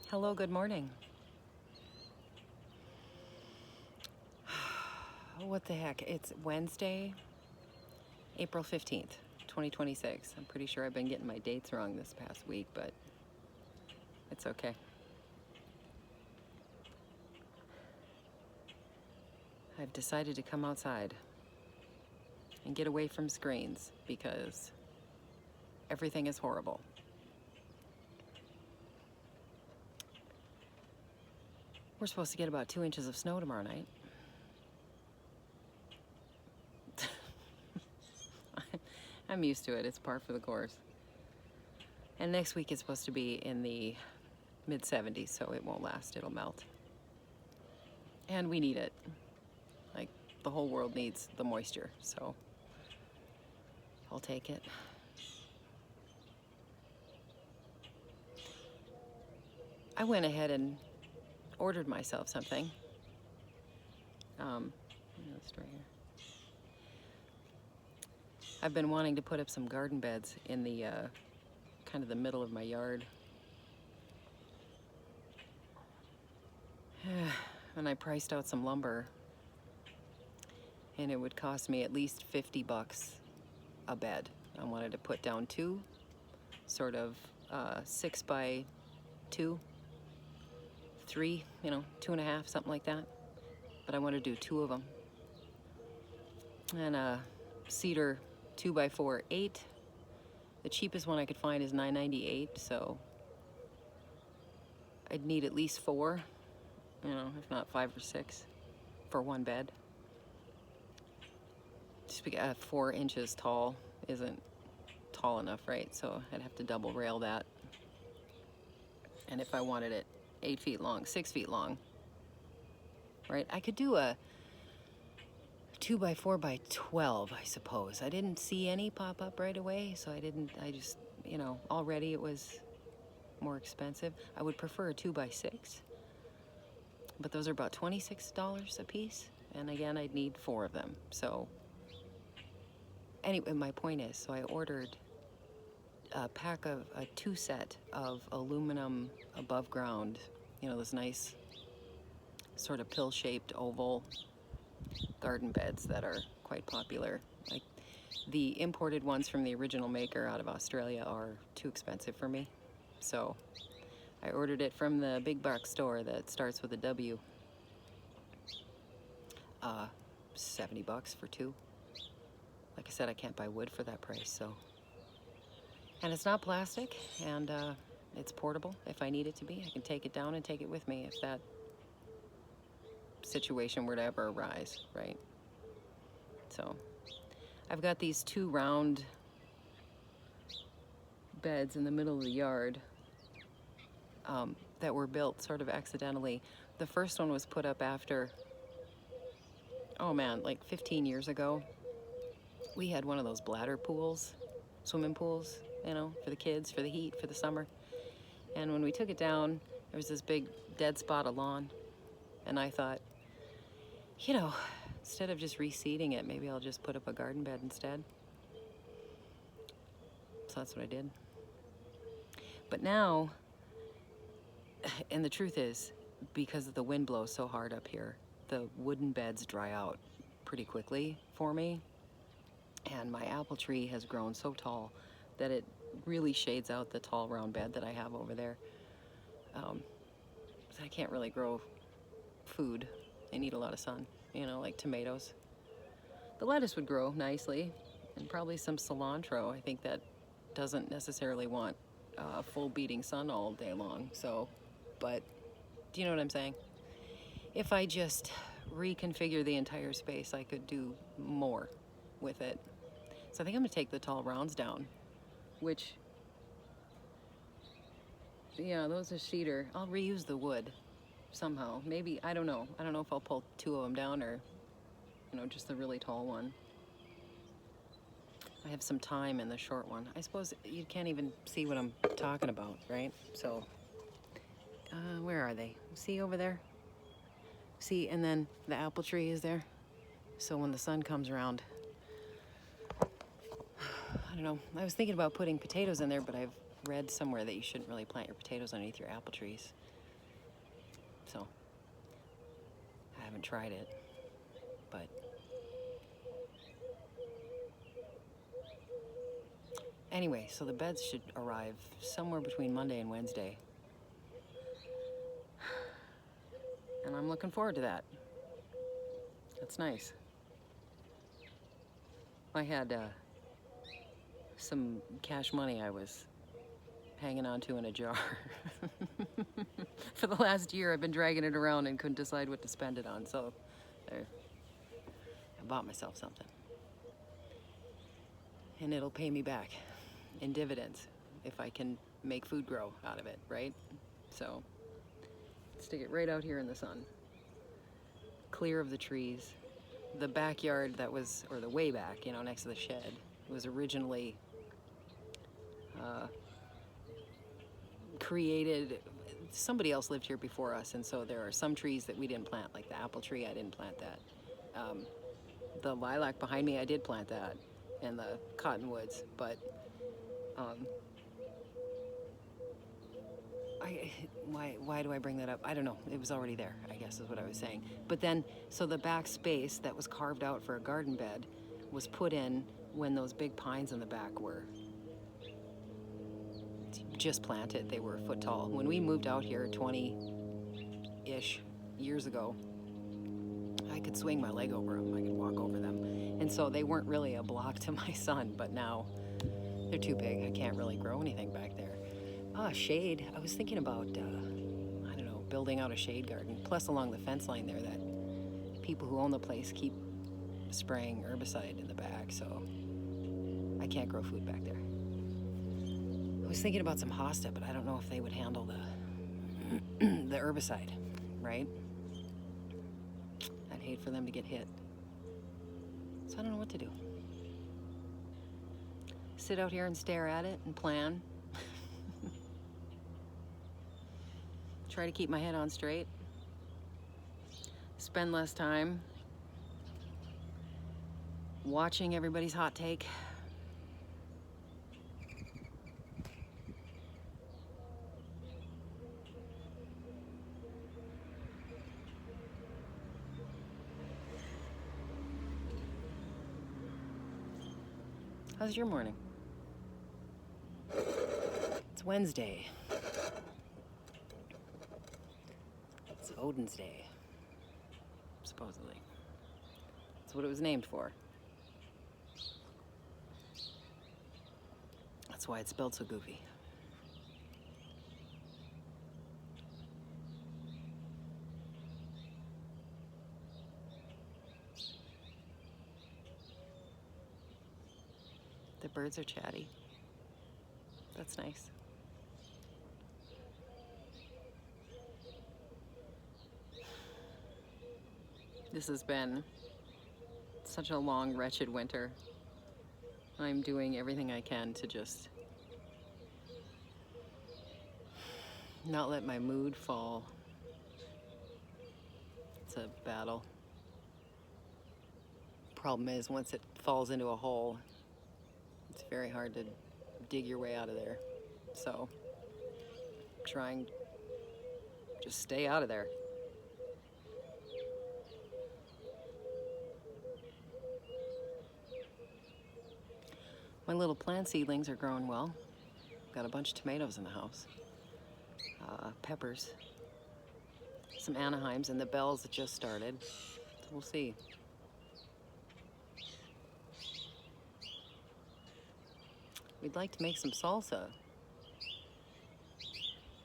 Hello, good morning. What the heck? It's Wednesday, April 15th, 2026. I'm pretty sure I've been getting my dates wrong this past week, but it's okay. I've decided to come outside and get away from screens because everything is horrible. We're supposed to get about 2 inches of snow tomorrow night. I'm used to it. It's par for the course. And next week it's supposed to be in the mid 70s, so it won't last. It'll melt. And we need it. Like, the whole world needs the moisture, so I'll take it. I went ahead and ordered myself something. Let's try here. I've been wanting to put up some garden beds in the kind of the middle of my yard. And I priced out some lumber, and it would cost me at least $50 a bed. I wanted to put down two, sort of 6 by 2, 3, 2.5, something like that. But I want to do 2 of them. And a cedar 2 by 4, 8. The cheapest one I could find is $9.98, so I'd need at least 4, if not 5 or 6 for one bed. Just because 4 inches tall isn't tall enough, right? So I'd have to double rail that. And if I wanted it 8 feet long, 6 feet long, right? I could do a 2 by 4 by 12, I suppose. I didn't see any pop up right away, so I just, already it was more expensive. I would prefer a 2 by 6, but those are about $26 a piece. And again, I'd need 4 of them. So anyway, my point is, so I ordered a 2 set of aluminum above ground, those nice sort of pill-shaped oval garden beds that are quite popular. Like, the imported ones from the original maker out of Australia are too expensive for me. So I ordered it from the big box store that starts with a W. $70 for 2. Like I said, I can't buy wood for that price, so. And it's not plastic, and it's portable if I need it to be. I can take it down and take it with me if that situation were to ever arise, right? So I've got these 2 round beds in the middle of the yard that were built sort of accidentally. The first one was put up after, like 15 years ago. We had one of those bladder pools, swimming pools, for the kids, for the heat, for the summer. And when we took it down, there was this big dead spot of lawn. And I thought, instead of just reseeding it, maybe I'll just put up a garden bed instead. So that's what I did. But now, and the truth is, because the wind blows so hard up here, the wooden beds dry out pretty quickly for me. And my apple tree has grown so tall that it really shades out the tall round bed that I have over there. So I can't really grow food. They need a lot of sun, like tomatoes. The lettuce would grow nicely, and probably some cilantro. I think that doesn't necessarily want full beating sun all day long. So, but do you know what I'm saying? If I just reconfigure the entire space, I could do more with it. So I think I'm gonna take the tall rounds down, which, those are cedar. I'll reuse the wood somehow. Maybe, I don't know. I don't know if I'll pull 2 of them down or, just the really tall one. I have some time in the short one. I suppose you can't even see what I'm talking about, right? So, where are they? See over there? See, and then the apple tree is there. So when the sun comes around, I don't know. I was thinking about putting potatoes in there, but I've read somewhere that you shouldn't really plant your potatoes underneath your apple trees. So I haven't tried it, but anyway, so the beds should arrive somewhere between Monday and Wednesday. And I'm looking forward to that. That's nice. I had some cash money I was hanging on to in a jar. For the last year, I've been dragging it around and couldn't decide what to spend it on. So there, I bought myself something. And it'll pay me back in dividends if I can make food grow out of it, right? So stick it right out here in the sun, clear of the trees. The backyard that was, or the way back, you know, next to the shed, was originally created, somebody else lived here before us, and so there are some trees that we didn't plant, like the apple tree, I didn't plant that. The lilac behind me, I did plant that, and the cottonwoods, but why do I bring that up? I don't know. It was already there, I guess is what I was saying. But then, so the back space that was carved out for a garden bed was put in when those big pines in the back were just planted. They were a foot tall. When we moved out here 20-ish years ago, I could swing my leg over them. I could walk over them. And so they weren't really a block to my son, but now they're too big. I can't really grow anything back there. Shade. I was thinking about, I don't know, building out a shade garden. Plus along the fence line there, that people who own the place keep spraying herbicide in the back, so I can't grow food back there. I was thinking about some hosta, but I don't know if they would handle the herbicide, right? I'd hate for them to get hit. So I don't know what to do. Sit out here and stare at it and plan. Try to keep my head on straight. Spend less time watching everybody's hot take. How's your morning? It's Wednesday. It's Odin's Day, supposedly. That's what it was named for. That's why it's spelled so goofy. The birds are chatty. That's nice. This has been such a long, wretched winter. I'm doing everything I can to just not let my mood fall. It's a battle. Problem is, once it falls into a hole, it's very hard to dig your way out of there. So, trying just stay out of there. My little plant seedlings are growing well. Got a bunch of tomatoes in the house. Peppers. Some Anaheims, and the bells that just started. So we'll see. We'd like to make some salsa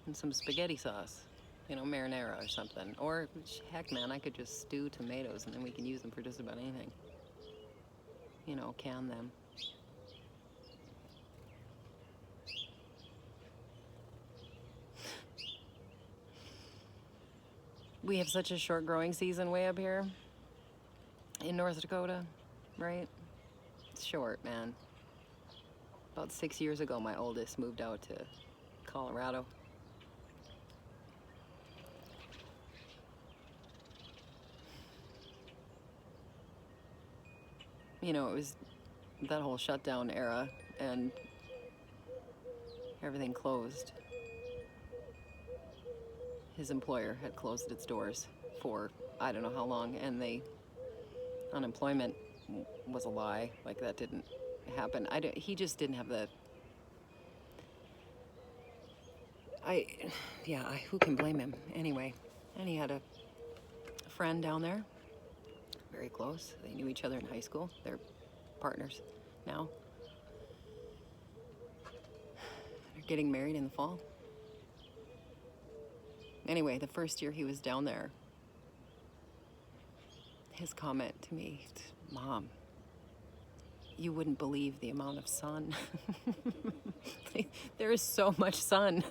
and some spaghetti sauce, you know, marinara or something. Or, heck man, I could just stew tomatoes and then we can use them for just about anything. You know, can them. We have such a short growing season way up here in North Dakota, right? It's short, man. About 6 years ago, my oldest moved out to Colorado. You know, it was that whole shutdown era and everything closed. his employer had closed its doors for I don't know how long, and unemployment was a lie. Like, that didn't happen. He just didn't have the, who can blame him? Anyway, and he had a friend down there, very close. They knew each other in high school. They're partners now. They're getting married in the fall. Anyway, the first year he was down there, his comment to me, Mom, you wouldn't believe the amount of sun. There is so much sun.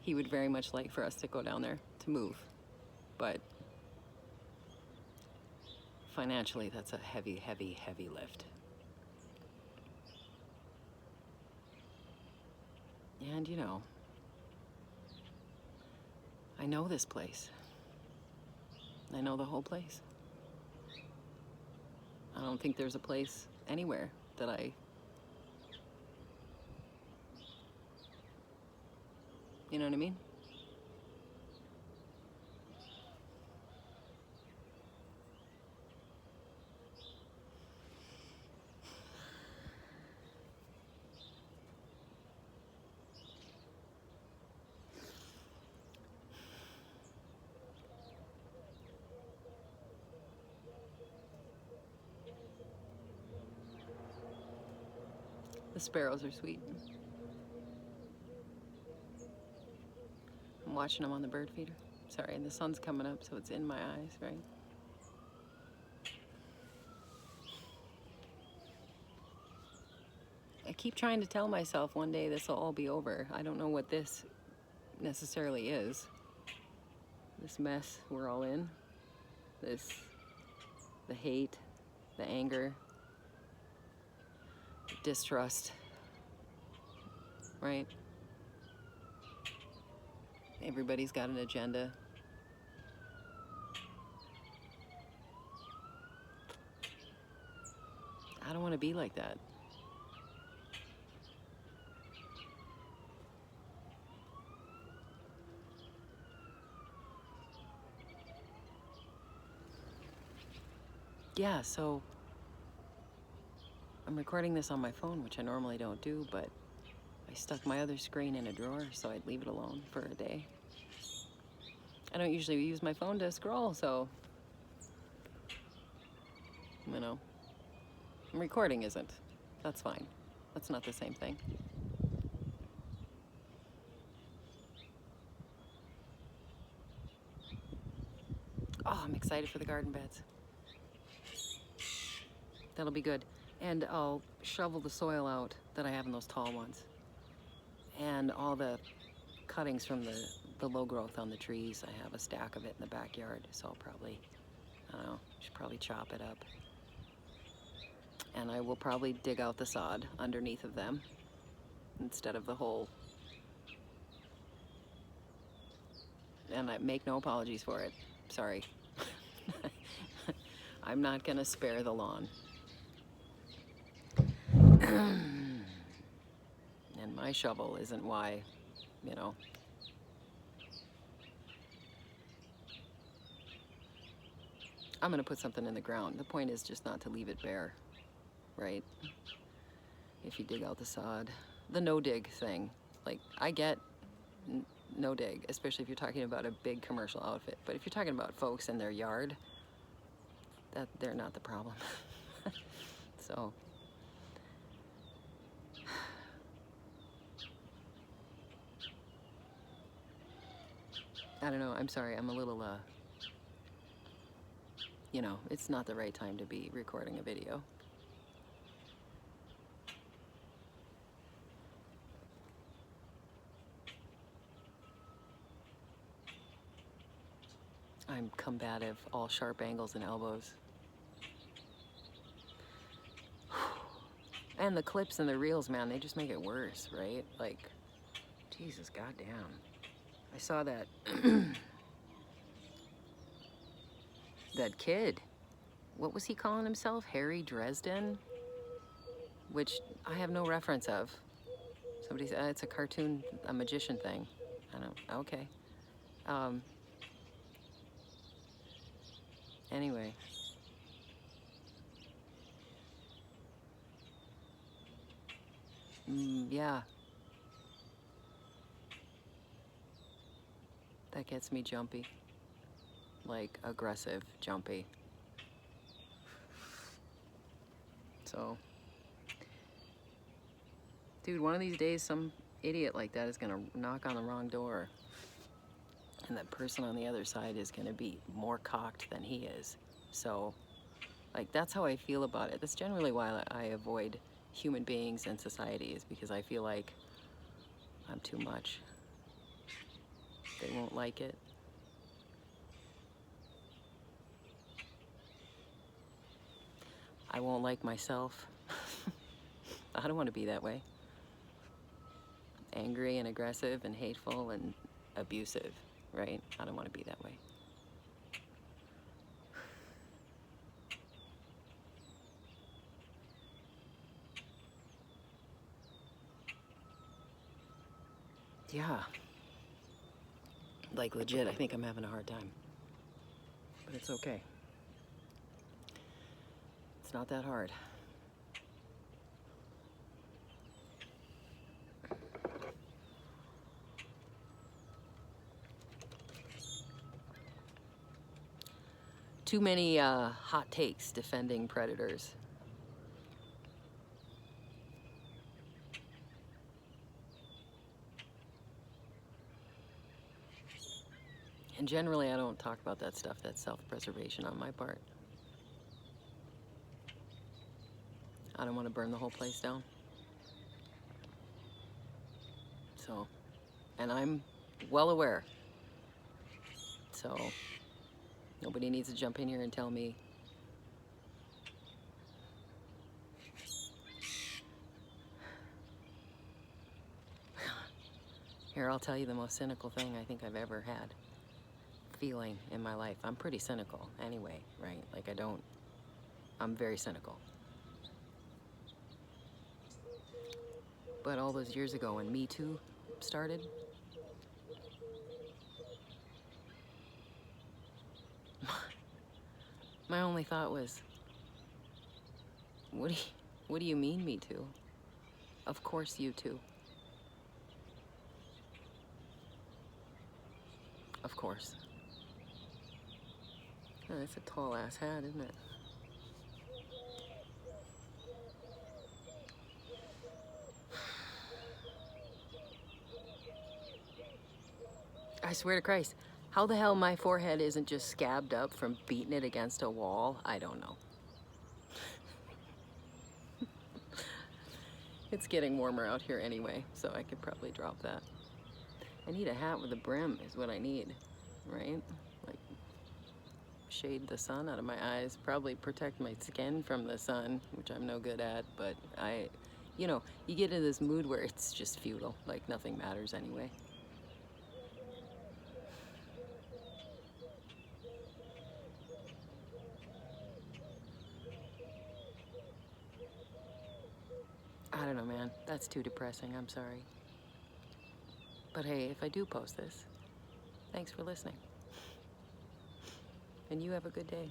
He would very much like for us to go down there to move, but financially that's a heavy, heavy, heavy lift. And you know, I know this place. I know the whole place. I don't think there's a place anywhere that you know what I mean? The sparrows are sweet. I'm watching them on the bird feeder. Sorry, and the sun's coming up, so it's in my eyes, right? I keep trying to tell myself one day this will all be over. I don't know what this necessarily is. This mess we're all in. The hate, the anger, the distrust, right? Everybody's got an agenda. I don't want to be like that. Yeah, so I'm recording this on my phone, which I normally don't do, but I stuck my other screen in a drawer so I'd leave it alone for a day. I don't usually use my phone to scroll, so, you know, recording isn't. That's fine. That's not the same thing. Oh, I'm excited for the garden beds. That'll be good. And I'll shovel the soil out that I have in those tall ones. And all the cuttings from the low growth on the trees. I have a stack of it in the backyard, so I'll probably, I don't know, should probably chop it up. And I will probably dig out the sod underneath of them instead of the hole. And I make no apologies for it. Sorry. I'm not gonna spare the lawn. And my shovel isn't why, you know. I'm gonna put something in the ground. The point is just not to leave it bare, right? If you dig out the sod. The no-dig thing. Like, I get no-dig, especially if you're talking about a big commercial outfit. But if you're talking about folks in their yard, they're not the problem. So, I don't know, I'm sorry, I'm a little, you know, it's not the right time to be recording a video. I'm combative, all sharp angles and elbows. And the clips and the reels, man, they just make it worse, right? Like, Jesus, goddamn. I saw that that kid. What was he calling himself? Harry Dresden? Which I have no reference of. Somebody said, it's a cartoon, a magician thing. I don't, okay. Um, anyway. Yeah. That gets me jumpy. Like, aggressive, jumpy. So, dude, one of these days, some idiot like that is gonna knock on the wrong door. And that person on the other side is gonna be more cocked than he is. So, like, that's how I feel about it. That's generally why I avoid human beings and society, is because I feel like I'm too much. They won't like it. I won't like myself. I don't want to be that way. Angry and aggressive and hateful and abusive, right? I don't want to be that way. Yeah. Like, legit, I think I'm having a hard time. But it's okay. It's not that hard. Too many hot takes defending predators. And generally, I don't talk about that stuff. That's self-preservation on my part. I don't want to burn the whole place down. So, and I'm well aware. So, nobody needs to jump in here and tell me. Here, I'll tell you the most cynical thing I think I've ever had. Feeling in my life. I'm pretty cynical anyway, right? Like, I'm very cynical. But all those years ago when Me Too started, my only thought was, what do you mean Me Too? Of course you too. Of course. Oh, that's a tall ass hat, isn't it? I swear to Christ, how the hell my forehead isn't just scabbed up from beating it against a wall, I don't know. It's getting warmer out here anyway, so I could probably drop that. I need a hat with a brim is what I need, right? Like, shade the sun out of my eyes, probably protect my skin from the sun, which I'm no good at, but you know, you get into this mood where it's just futile, like nothing matters anyway. I don't know, man. That's too depressing. I'm sorry. But hey, if I do post this, thanks for listening. And you have a good day.